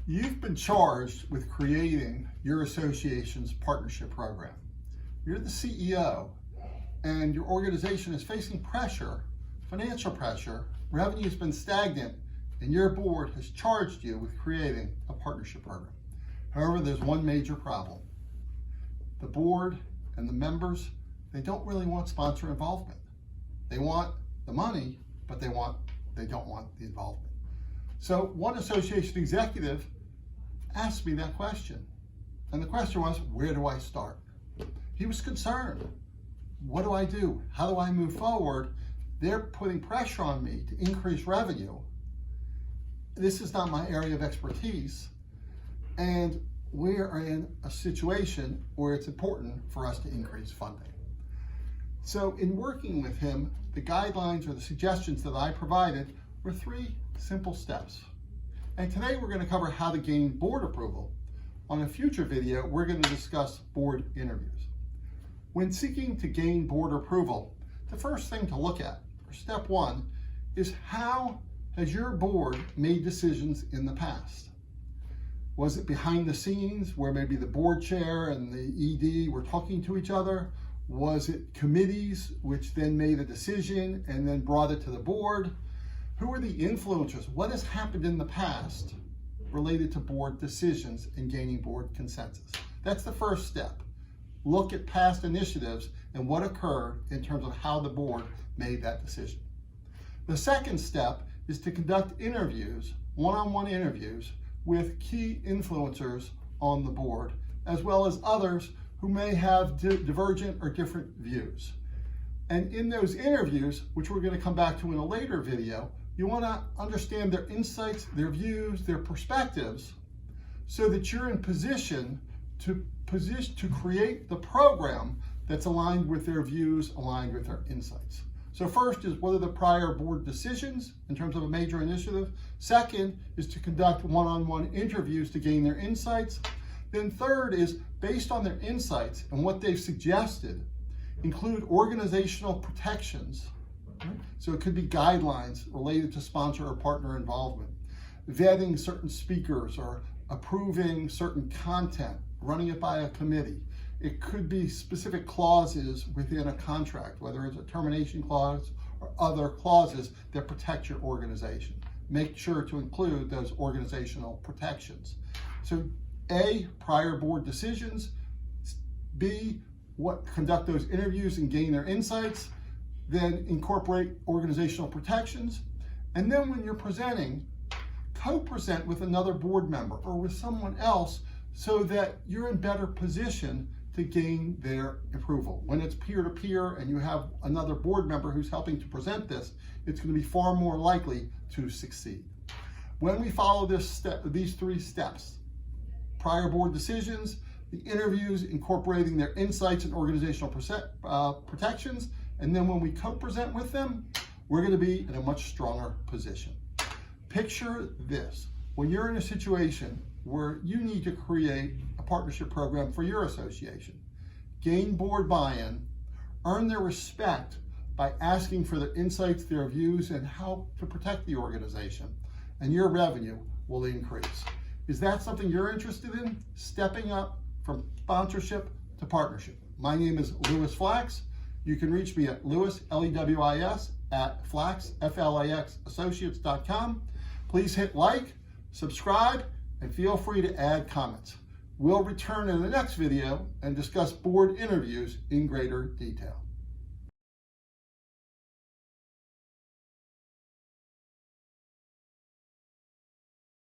You've been charged with creating your association's partnership program. You're the CEO, and your organization is facing pressure, financial pressure, revenue has been stagnant, and your board has charged you with creating a partnership program. However, there's one major problem. The board and the members, they don't really want sponsor involvement. They want the money, but they don't want the involvement. So one association executive asked me that question. And the question was, where do I start? He was concerned. What do I do? How do I move forward? They're putting pressure on me to increase revenue. This is not my area of expertise. And we are in a situation where it's important for us to increase funding. So in working with him, the guidelines or the suggestions that I provided were 3 simple steps. And today we're going to cover how to gain board approval. On a future video, we're going to discuss board interviews. When seeking to gain board approval, the first thing to look at, or step 1, is how has your board made decisions in the past? Was it behind the scenes where maybe the board chair and the ED were talking to each other? Was it committees which then made a decision and then brought it to the board? Who are the influencers? What has happened in the past related to board decisions and gaining board consensus? That's the first step. Look at past initiatives and what occurred in terms of how the board made that decision. The second step is to conduct interviews, one-on-one interviews, with key influencers on the board, as well as others who may have divergent or different views. And in those interviews, which we're going to come back to in a later video, you want to understand their insights, their views, their perspectives, so that you're in position to create the program that's aligned with their views, aligned with their insights. So first is, what are the prior board decisions in terms of a major initiative? Second is to conduct one-on-one interviews to gain their insights. Then third is, based on their insights and what they've suggested, include organizational protections. Right? So it could be guidelines related to sponsor or partner involvement, vetting certain speakers or approving certain content, running it by a committee. It could be specific clauses within a contract, whether it's a termination clause or other clauses that protect your organization. Make sure to include those organizational protections. So A, prior board decisions. B, conduct those interviews and gain their insights. Then incorporate organizational protections. And then when you're presenting, co-present with another board member or with someone else so that you're in better position to gain their approval. When it's peer-to-peer and you have another board member who's helping to present this, it's going to be far more likely to succeed. When we follow these 3 steps, prior board decisions, the interviews incorporating their insights and organizational protections, and then when we co-present with them, we're going to be in a much stronger position. Picture this. When you're in a situation where you need to create a partnership program for your association, gain board buy-in, earn their respect by asking for their insights, their views, and how to protect the organization, and your revenue will increase. Is that something you're interested in? Stepping up from sponsorship to partnership. My name is Lewis Flax. You can reach me at Lewis, L-E-W-I-S, at Flax, F-L-A-X, associates.com. Please hit like, subscribe, and feel free to add comments. We'll return in the next video and discuss board interviews in greater detail.